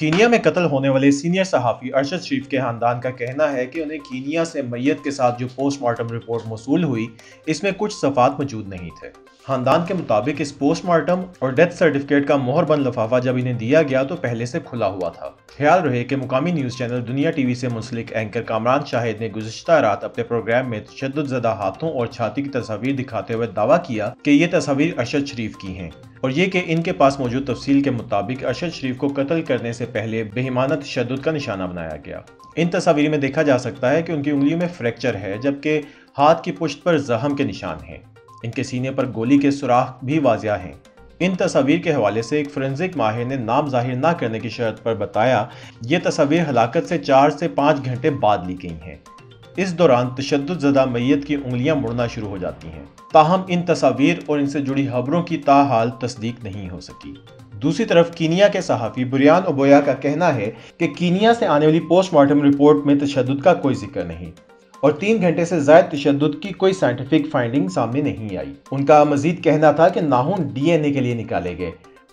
Kenya میں قتل ہونے والے سینئر صحافی ارشد شریف کے خاندان کا کہنا ہے کہ انہیں کینیا سے میت کے ساتھ جو پوسٹ مارٹم رپورٹ موصول ہوئی اس میں کچھ صفحات موجود نہیں تھے۔ خاندان کے مطابق اس پوسٹ مارٹم اور ڈیتھ سرٹیفکیٹ کا مہر بند لفافہ جب انہیں دیا گیا تو پہلے سے کھلا ہوا تھا۔ خیال رہے کہ مقامی نیوز چینل دنیا ٹی وی سے منسلک اینکر کامران شاہد نے گزشتہ رات اپنے پروگرام میں تشدد زدہ ہاتھوں اور چھاتی کی تصاویر دکھاتے ہوئے دعویٰ کیا کہ یہ تصاویر ارشد شریف کی ہیں اور یہ کہ ان کے پاس موجود تفصیل کے مطابق ارشد شریف کو قتل کرنے سے پہلے بے ایمانہ تشدد کا نشانہ بنایا گیا۔ ان تصاویر میں دیکھا جا سکتا ہے کہ ان کی انگلیوں میں فریکچر ہے جبکہ ہاتھ کی پشت پر زخم کے نشان ہیں۔ ان کے سینے پر گولی کے سوراخ بھی واضح ہیں۔ ان تصاویر کے حوالے سے ایک فورینزک ماہر نے نام ظاہر نہ کرنے کی شرط پر بتایا یہ تصاویر ہلاکت سے 4 سے 5 گھنٹے بعد لی گئی ہیں۔ اس دوران تشدد زدہ میت کی انگلیاں مڑنا شروع ہو جاتی ہیں، تاہم ان تصاویر اور ان سے جڑی خبروں کی تاحال تصدیق نہیں ہو سکی۔ دوسری طرف کینیا کے صحافی بریان اوبویا کا کہنا ہے کہ کینیا سے آنے والی پوسٹ مارٹم رپورٹ میں تشدد کا کوئی ذکر نہیں اور 3 گھنٹے سے زائد تشدد کی کوئی سائنٹیفک فائنڈنگ سامنے نہیں آئی۔ ان کا مزید کہنا تھا کہ ناخن ڈی این اے کے لیے نکالے گئے۔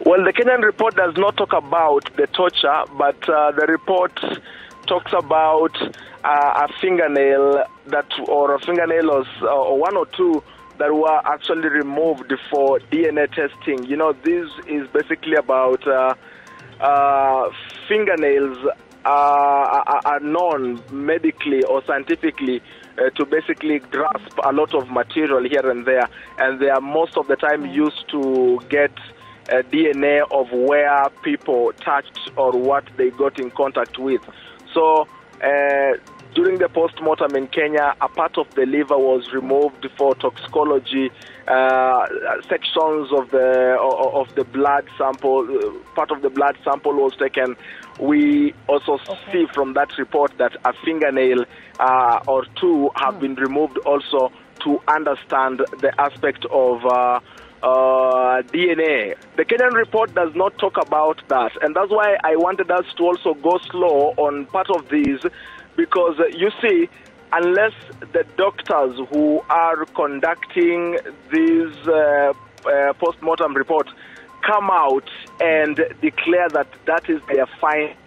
Well, the Kenyan report does not talk about the torture, but the report talks about a fingernail or one or two that were actually removed for DNA testing. You know, this is basically about fingernails are known medically or scientifically to basically grasp a lot of material here and there, and they are most of the time used to get DNA of where people touched or what they got in contact with. So during the post-mortem in Kenya, a part of the liver was removed for toxicology. Sections of the blood sample, part of the blood sample was taken. We also see from that report that a fingernail or two have been removed also to understand the aspect of DNA. The Kenyan report does not talk about that, and that's why I wanted us to also go slow on part of these, because you see, unless the doctors who are conducting these post-mortem reports come out and declare that that is their finding,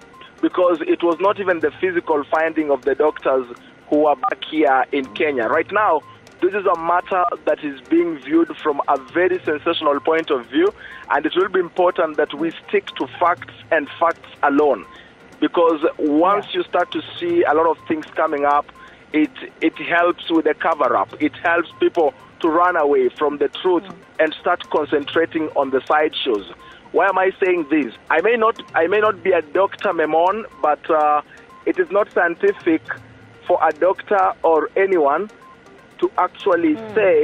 because it was not even the physical finding of the doctors who are back here in Kenya. Right now, this is a matter that is being viewed from a very sensational point of view, and it will be important that we stick to facts and facts alone, because once you start to see a lot of things coming up, it helps with the cover-up. It helps people to run away from the truth and start concentrating on the sideshows. Why am I saying this? I may not be a doctor, Memon, but it is not scientific for a doctor or anyone to actually say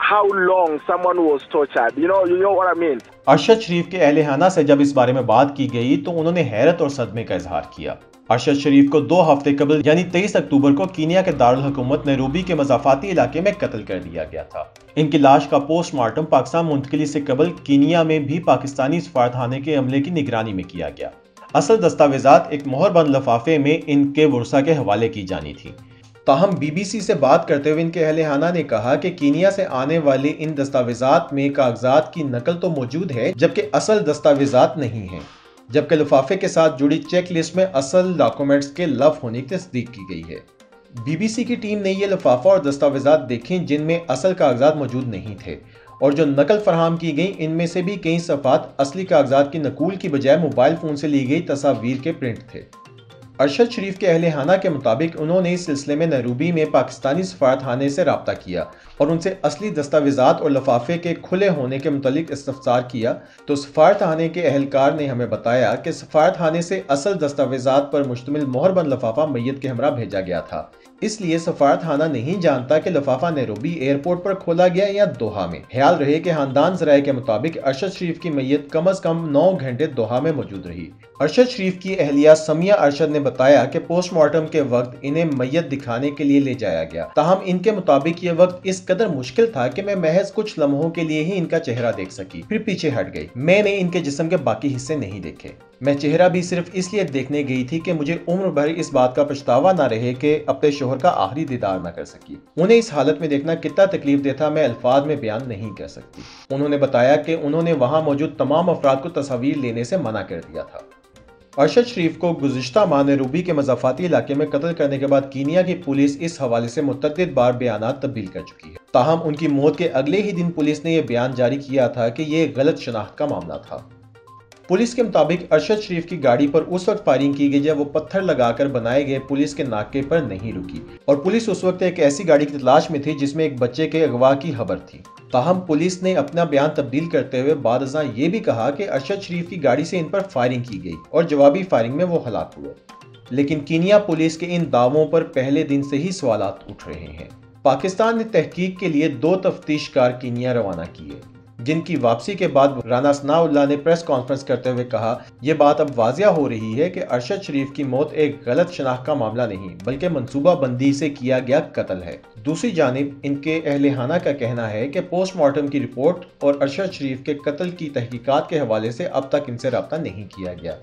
how long someone was tortured. You know what I mean? Arshad شریف کے اہل خانہ سے جب اس بارے میں بات کی گئی تو انہوں نے حیرت اور صدمے کا اظہار کیا۔ ارشد شریف کو 2 ہفتے قبل یعنی 23 اکتوبر کو کینیا کے دارالحکومت نیروبی کے مضافاتی علاقے میں قتل کر دیا گیا تھا۔ ان کی لاش کا پوسٹ مارٹم پاکستان منتقلی سے قبل کینیا میں بھی پاکستانی سفارتخانے کے عملے کی نگرانی میں کیا گیا۔ اصل دستاویزات ایک مہر بند لفافے میں ان کے ورثاء کے حوالے کی جانی تھی۔ تاہم بی بی سی سے بات کرتے ہوئے ان کے اہل خانہ نے کہا کہ کینیا سے آنے والے ان دستاویزات میں کاغذات کی نقل تو موجود ہے جبکہ اصل دستاویزات نہیں ہیں، جبکہ لفافے کے ساتھ جڑی چیک لسٹ میں اصل ڈاکومنٹس کے لف ہونے کی تصدیق کی گئی ہے۔ بی بی سی کی ٹیم نے یہ لفافہ اور دستاویزات دیکھیں جن میں اصل کاغذات موجود نہیں تھے، اور جو نقل فراہم کی گئی ان میں سے بھی کئی صفحات اصلی کاغذات کی نقول کی بجائے موبائل فون سے لی گئی تصاویر کے پرنٹ تھے۔ ارشد شریف کے اہل خانہ کے مطابق انہوں نے اس سلسلے میں نیروبی میں پاکستانی سفارتخانے سے رابطہ کیا اور ان سے اصلی دستاویزات اور لفافے کے کھلے ہونے کے متعلق استفسار کیا تو سفارتخانے کے اہلکار نے ہمیں بتایا کہ سفارتخانے سے اصل دستاویزات پر مشتمل مہر بند لفافہ میت کے ہمراہ بھیجا گیا تھا، اس لیے سفارتخانہ نہیں جانتا کہ لفافہ نیروبی ایئرپورٹ پر کھولا گیا یا دوحہ میں۔ خیال رہے کہ خاندان ذرائع کے مطابق ارشد شریف کی میت کم از کم 9 گھنٹے دوحہ میں موجود رہی۔ ارشد شریف کی اہلیہ سمیہ ارشد نے بتایا کہ پوسٹ مارٹم کے وقت انہیں میت دکھانے کے لیے لے جایا گیا، تاہم ان کے مطابق یہ وقت اس قدر مشکل تھا کہ میں محض کچھ لمحوں کے لیے ہی ان کا چہرہ دیکھ سکی، پھر پیچھے ہٹ گئی۔ میں نے ان کے جسم کے باقی حصے نہیں دیکھے۔ میں چہرہ بھی صرف اس لیے دیکھنے گئی تھی کہ مجھے عمر بھر اس بات کا پچھتاوا نہ رہے کہ اپنے شوہر کا آخری دیدار نہ کر سکی۔ انہیں اس حالت میں دیکھنا کتنا تکلیف دہ تھا میں الفاظ میں بیان نہیں کر سکتی۔ انہوں نے بتایا کہ انہوں نے وہاں موجود تمام افراد کو تصاویر لینے سے منع کر دیا تھا۔ ارشد شریف کو گزشتہ ماہ نیروبی کے مضافاتی علاقے میں قتل کرنے کے بعد کینیا کی پولیس اس حوالے سے متعدد بار بیانات تبدیل کر چکی ہے۔ تاہم ان کی موت کے اگلے ہی دن پولیس نے یہ بیان جاری کیا تھا کہ یہ غلط شناخت کا معاملہ تھا۔ پولیس کے مطابق ارشد شریف کی گاڑی پر اس وقت فائرنگ کی گئی جب وہ پتھر لگا کر بنائے گئے پولیس کے ناکے پر نہیں رکی، اور پولیس اس وقت ایک ایسی گاڑی کی تلاش میں تھی جس میں ایک بچے کے اغوا کی خبر تھی۔ تاہم پولیس نے اپنا بیان تبدیل کرتے ہوئے بعد ازاں یہ بھی کہا کہ ارشد شریف کی گاڑی سے ان پر فائرنگ کی گئی اور جوابی فائرنگ میں وہ ہلاک ہوئے۔ لیکن کینیا پولیس کے ان دعووں پر پہلے دن سے ہی سوالات اٹھ رہے ہیں۔ پاکستان نے تحقیق کے لیے 2 تفتیش کار کینیا روانہ کیے، جن کی واپسی کے بعد رانا ثناء اللہ نے پریس کانفرنس کرتے ہوئے کہا، یہ بات اب واضح ہو رہی ہے کہ ارشد شریف کی موت ایک غلط شناخت کا معاملہ نہیں بلکہ منصوبہ بندی سے کیا گیا قتل ہے۔ دوسری جانب ان کے اہل خانہ کا کہنا ہے کہ پوسٹ مارٹم کی رپورٹ اور ارشد شریف کے قتل کی تحقیقات کے حوالے سے اب تک ان سے رابطہ نہیں کیا گیا،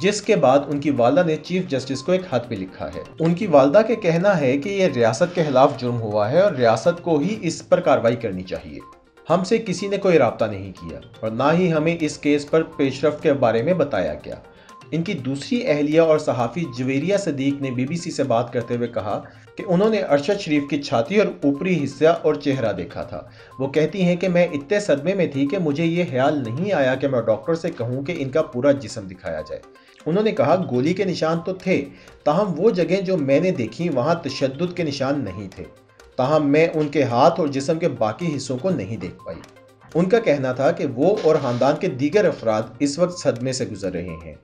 جس کے بعد ان کی والدہ نے چیف جسٹس کو ایک خط بھی لکھا ہے۔ ان کی والدہ کے کہنا ہے کہ یہ ریاست کے خلاف جرم ہوا ہے اور ریاست کو ہی اس پر کارروائی کرنی چاہیے۔ ہم سے کسی نے کوئی رابطہ نہیں کیا اور نہ ہی ہمیں اس کیس پر پیش رفت کے بارے میں بتایا گیا۔ ان کی دوسری اہلیہ اور صحافی جویریہ صدیق نے BBC سے بات کرتے ہوئے کہا کہ انہوں نے ارشد شریف کی چھاتی اور اوپری حصہ اور چہرہ دیکھا تھا۔ وہ کہتی ہیں کہ میں اتنے صدمے میں تھی کہ مجھے یہ خیال نہیں آیا کہ میں ڈاکٹر سے کہوں کہ ان کا پورا جسم دکھایا جائے۔ انہوں نے کہا گولی کے نشان تو تھے، تاہم وہ جگہیں جو میں نے دیکھی وہاں تشدد کے نشان نہیں تھے، تاہم میں ان کے ہاتھ اور جسم کے باقی حصوں کو نہیں دیکھ پائی۔ ان کا کہنا تھا کہ وہ اور خاندان کے دیگر افراد اس وقت صدمے سے گزر رہے ہیں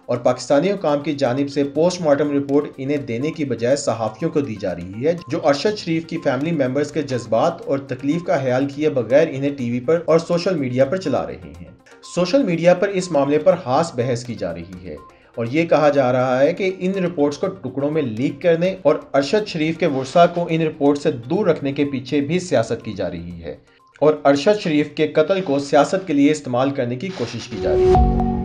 اور پاکستانی حکام کی جانب سے پوسٹ مارٹم رپورٹ انہیں دینے کی بجائے صحافیوں کو دی جا رہی ہے، جو ارشد شریف کی فیملی ممبرز کے جذبات اور تکلیف کا خیال کیے بغیر انہیں ٹی وی پر اور سوشل میڈیا پر چلا رہے ہیں۔ سوشل میڈیا پر اس معاملے پر خاص بحث کی جا رہی ہے اور یہ کہا جا رہا ہے کہ ان رپورٹس کو ٹکڑوں میں لیک کرنے اور ارشد شریف کے ورثاء کو ان رپورٹ سے دور رکھنے کے پیچھے بھی سیاست کی جا رہی ہے اور ارشد شریف کے قتل کو سیاست کے لیے استعمال کرنے کی کوشش کی جا رہی ہے۔